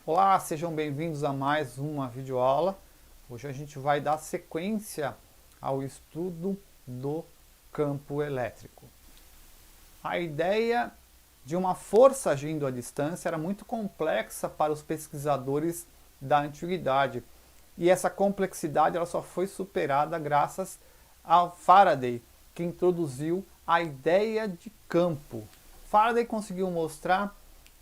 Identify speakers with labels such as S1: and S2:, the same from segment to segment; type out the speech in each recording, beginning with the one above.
S1: Olá, sejam bem-vindos a mais uma videoaula. Hoje a gente vai dar sequência ao estudo do campo elétrico. A ideia de uma força agindo à distância era muito complexa para os pesquisadores da antiguidade. E essa complexidade ela só foi superada graças a Faraday, que introduziu a ideia de campo. Faraday conseguiu mostrar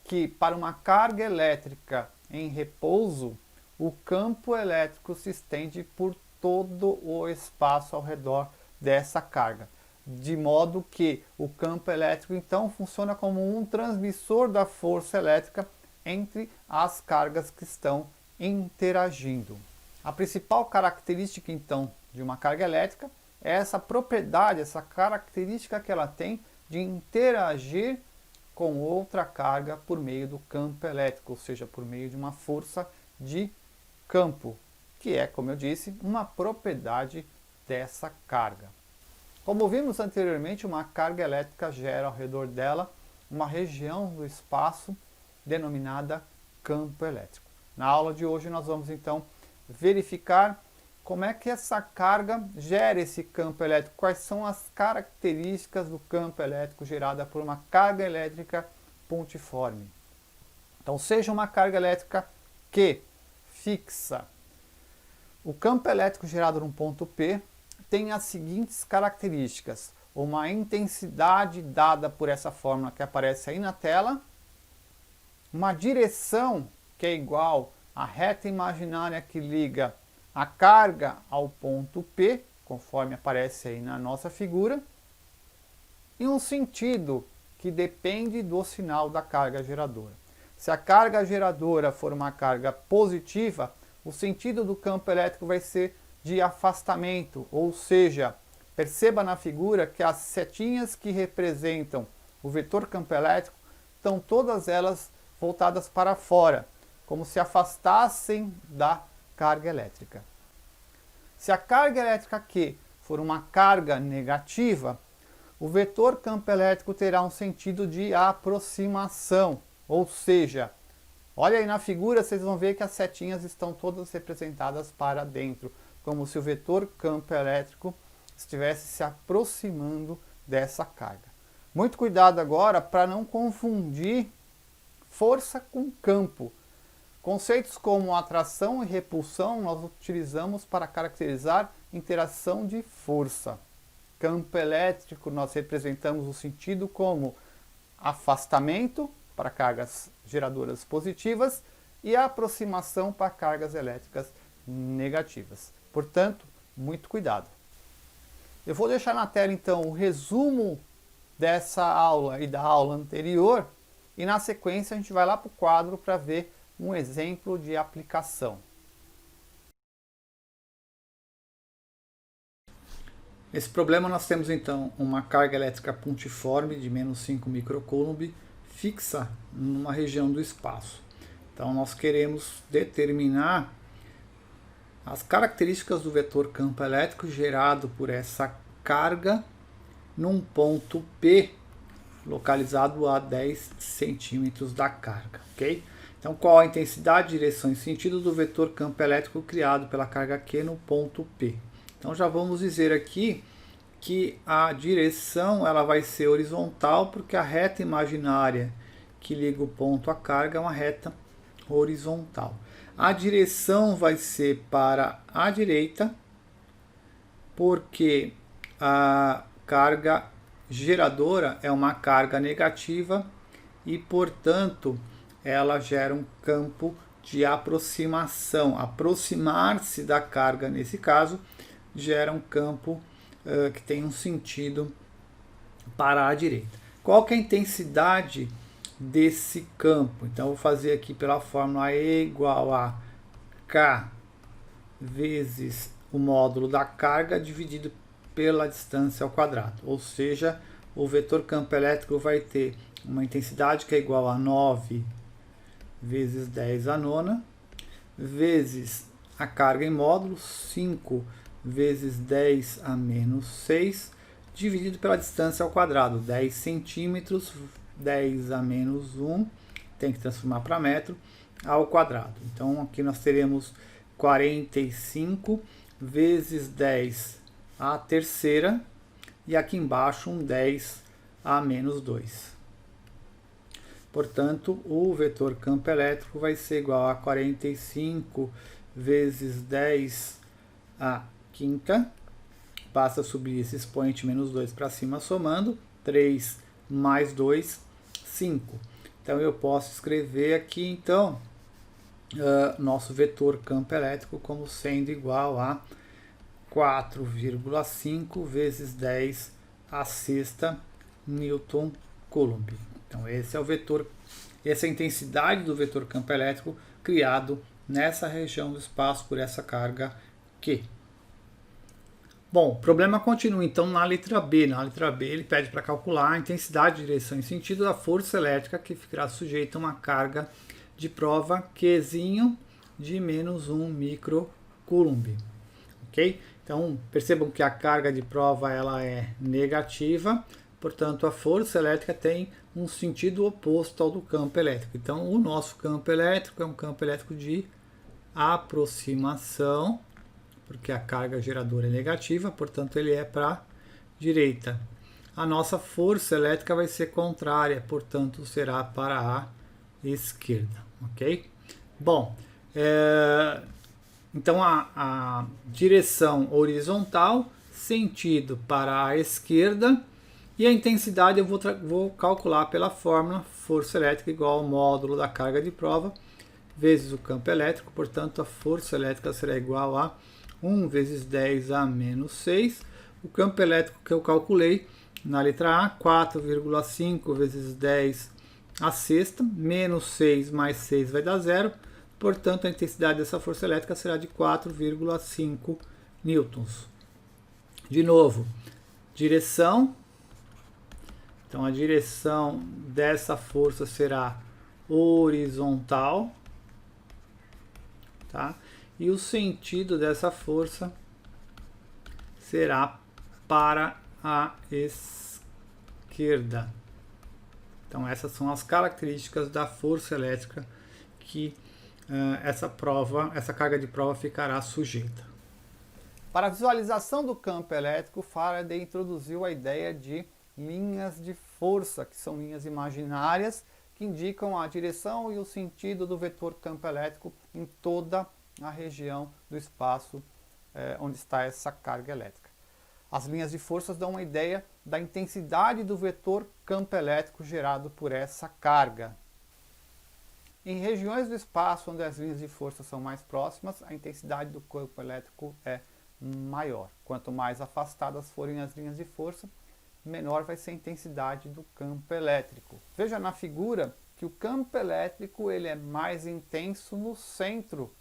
S1: que para uma carga elétrica em repouso, o campo elétrico se estende por todo o espaço ao redor dessa carga, de modo que o campo elétrico então funciona como um transmissor da força elétrica entre as cargas que estão interagindo. A principal característica então de uma carga elétrica é essa propriedade, essa característica que ela tem de interagir com outra carga por meio do campo elétrico, ou seja, por meio de uma força de campo, que é, como eu disse, uma propriedade dessa carga. Como vimos anteriormente, uma carga elétrica gera ao redor dela uma região do espaço denominada campo elétrico. Na aula de hoje nós vamos então verificar como é que essa carga gera esse campo elétrico, quais são as características do campo elétrico gerada por uma carga elétrica pontiforme. Então, seja uma carga elétrica Q fixa. O campo elétrico gerado num ponto P tem as seguintes características: uma intensidade dada por essa fórmula que aparece aí na tela, uma direção que é igual à reta imaginária que liga a carga ao ponto P, conforme aparece aí na nossa figura, e um sentido que depende do sinal da carga geradora. Se a carga geradora for uma carga positiva, o sentido do campo elétrico vai ser de afastamento, ou seja, perceba na figura que as setinhas que representam o vetor campo elétrico estão todas elas voltadas para fora, como se afastassem da carga elétrica. Se a carga elétrica Q for uma carga negativa, o vetor campo elétrico terá um sentido de aproximação, ou seja, olha aí na figura, vocês vão ver que as setinhas estão todas representadas para dentro, como se o vetor campo elétrico estivesse se aproximando dessa carga. Muito cuidado agora para não confundir força com campo. Conceitos como atração e repulsão nós utilizamos para caracterizar interação de força. Campo elétrico nós representamos o sentido como afastamento para cargas geradoras positivas e aproximação para cargas elétricas negativas. Portanto, muito cuidado. Eu vou deixar na tela então o resumo dessa aula e da aula anterior e na sequência a gente vai lá para o quadro para ver um exemplo de aplicação. Nesse problema nós temos então uma carga elétrica pontiforme de menos 5 microcoulomb fixa numa região do espaço. Então nós queremos determinar as características do vetor campo elétrico gerado por essa carga num ponto P localizado a 10 centímetros da carga, ok? Então, qual a intensidade, direção e sentido do vetor campo elétrico criado pela carga Q no ponto P? Então, já vamos dizer aqui que a direção ela vai ser horizontal, porque a reta imaginária que liga o ponto à carga é uma reta horizontal. A direção vai ser para a direita, porque a carga geradora é uma carga negativa e, portanto, ela gera um campo de aproximação. Aproximar-se da carga, nesse caso, gera um campo que tem um sentido para a direita. Qual que é a intensidade desse campo? Então, eu vou fazer aqui pela fórmula E igual a K vezes o módulo da carga dividido pela distância ao quadrado. Ou seja, o vetor campo elétrico vai ter uma intensidade que é igual a 9 vezes 10 à nona, vezes a carga em módulo, 5 vezes 10 a menos 6, dividido pela distância ao quadrado, 10 centímetros, 10 a menos 1, tem que transformar para metro, ao quadrado. Então aqui nós teremos 45 vezes 10 à terceira, e aqui embaixo um 10 a menos 2. Portanto, o vetor campo elétrico vai ser igual a 45 vezes 10 à quinta. Basta subir esse expoente menos 2 para cima somando. 3 mais 2, 5. Então eu posso escrever aqui, então, nosso vetor campo elétrico como sendo igual a 4,5 vezes 10 à sexta Newton Coulomb. Então esse é o vetor, essa é a intensidade do vetor campo elétrico criado nessa região do espaço por essa carga Q. Bom, o problema continua então na letra B. Na letra B ele pede para calcular a intensidade, direção e sentido da força elétrica que ficará sujeita a uma carga de prova Qzinho de menos 1 microcoulomb. Ok? Então percebam que a carga de prova ela é negativa, portanto a força elétrica tem um sentido oposto ao do campo elétrico. Então o nosso campo elétrico é um campo elétrico de aproximação, porque a carga geradora é negativa, portanto ele é para a direita. A nossa força elétrica vai ser contrária, portanto será para a esquerda, ok? Bom, então a direção horizontal, sentido para a esquerda, e a intensidade eu vou calcular pela fórmula força elétrica igual ao módulo da carga de prova vezes o campo elétrico, portanto a força elétrica será igual a 1 vezes 10 a menos 6. O campo elétrico que eu calculei na letra A, 4,5 vezes 10 a sexta, menos 6 mais 6 vai dar 0. Portanto, a intensidade dessa força elétrica será de 4,5 newtons. De novo, direção. Então, a direção dessa força será horizontal, tá? E o sentido dessa força será para a esquerda. Então essas são as características da força elétrica que essa carga de prova ficará sujeita. Para a visualização do campo elétrico, Faraday introduziu a ideia de linhas de força, que são linhas imaginárias que indicam a direção e o sentido do vetor campo elétrico em toda a região do espaço onde está essa carga elétrica. As linhas de forças dão uma ideia da intensidade do vetor campo elétrico gerado por essa carga. Em regiões do espaço onde as linhas de força são mais próximas, a intensidade do campo elétrico é maior. Quanto mais afastadas forem as linhas de força, menor vai ser a intensidade do campo elétrico. Veja na figura que o campo elétrico ele é mais intenso no centro,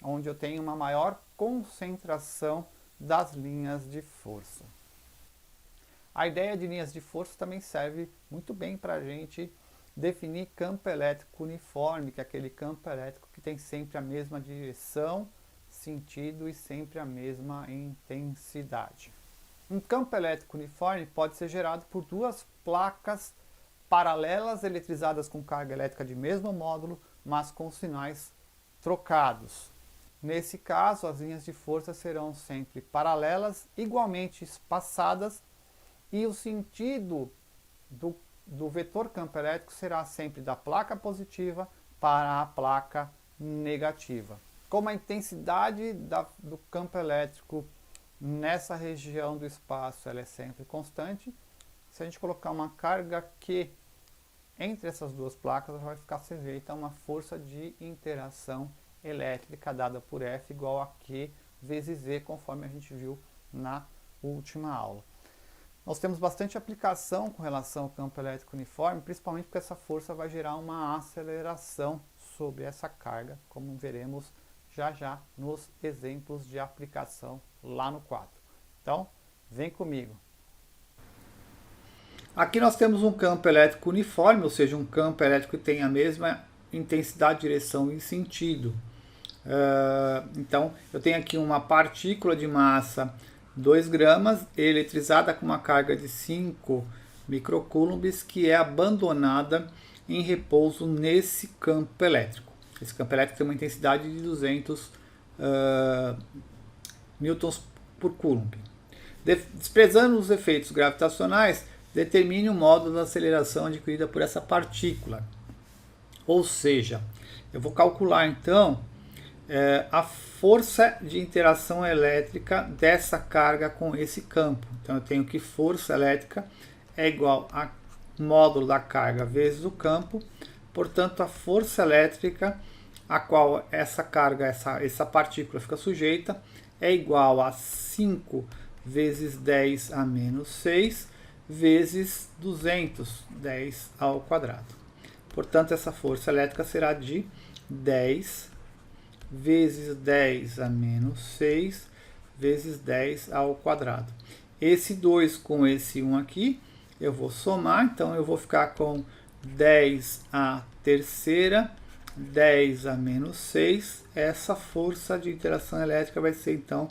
S1: onde eu tenho uma maior concentração das linhas de força. A ideia de linhas de força também serve muito bem para a gente definir campo elétrico uniforme, que é aquele campo elétrico que tem sempre a mesma direção, sentido e sempre a mesma intensidade. Um campo elétrico uniforme pode ser gerado por duas placas paralelas eletrizadas com carga elétrica de mesmo módulo, mas com sinais trocados. Nesse caso, as linhas de força serão sempre paralelas, igualmente espaçadas, e o sentido do vetor campo elétrico será sempre da placa positiva para a placa negativa. Como a intensidade do campo elétrico nessa região do espaço ela é sempre constante, se a gente colocar uma carga Q entre essas duas placas, ela vai ficar sujeita a uma força de interação elétrica dada por F igual a Q vezes E, conforme a gente viu na última aula. Nós temos bastante aplicação com relação ao campo elétrico uniforme, principalmente porque essa força vai gerar uma aceleração sobre essa carga, como veremos já já nos exemplos de aplicação lá no quadro. Então, vem comigo. Aqui nós temos um campo elétrico uniforme, ou seja, um campo elétrico que tem a mesma intensidade, direção e sentido. Então, eu tenho aqui uma partícula de massa 2 gramas, eletrizada com uma carga de 5 microcoulombs, que é abandonada em repouso nesse campo elétrico. Esse campo elétrico tem uma intensidade de 200 newtons por coulomb. Desprezando os efeitos gravitacionais, determine o módulo da aceleração adquirida por essa partícula. Ou seja, eu vou calcular então a força de interação elétrica dessa carga com esse campo. Então eu tenho que força elétrica é igual a módulo da carga vezes o campo. Portanto, a força elétrica a qual essa carga, essa partícula fica sujeita, é igual a 5 vezes 10 a menos 6 vezes 200, 10 ao quadrado. Portanto, essa força elétrica será de 10 vezes 10 a menos 6 vezes 10 ao quadrado. Esse 2 com esse 1 aqui, eu vou somar, então eu vou ficar com 10 a terceira, 10 a menos 6, essa força de interação elétrica vai ser então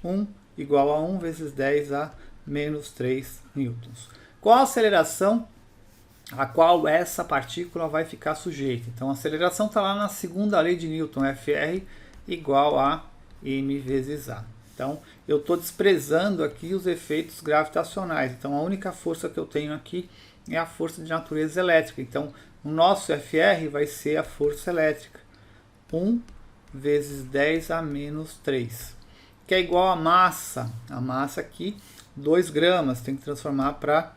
S1: 1 igual a 1 vezes 10 a menos 3 newtons. Qual a aceleração a qual essa partícula vai ficar sujeita? Então a aceleração está lá na segunda lei de Newton, Fr igual a m vezes a. Então eu estou desprezando aqui os efeitos gravitacionais, então a única força que eu tenho aqui é a força de natureza elétrica. Então o nosso Fr vai ser a força elétrica, 1 vezes 10 a menos 3, que é igual a massa aqui, 2 gramas, tem que transformar para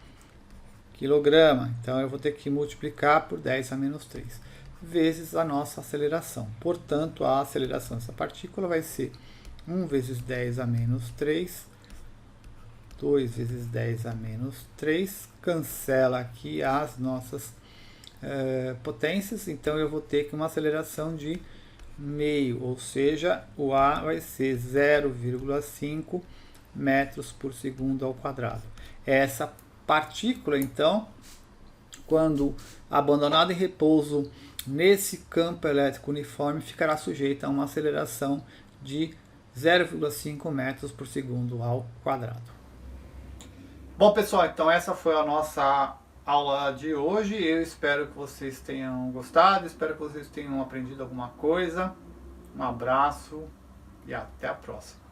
S1: quilograma, então eu vou ter que multiplicar por 10 a menos 3, vezes a nossa aceleração. Portanto, a aceleração dessa partícula vai ser 1 vezes 10 a menos 3, 2 vezes 10 a menos 3, cancela aqui as nossas potências, então eu vou ter que uma aceleração de meio, ou seja, o A vai ser 0,5 metros por segundo ao quadrado. Essa partícula, então, quando abandonada em repouso nesse campo elétrico uniforme, ficará sujeita a uma aceleração de 0,5 metros por segundo ao quadrado. Bom, pessoal, então essa foi a nossa aula de hoje. Eu espero que vocês tenham gostado, espero que vocês tenham aprendido alguma coisa. Um abraço e até a próxima.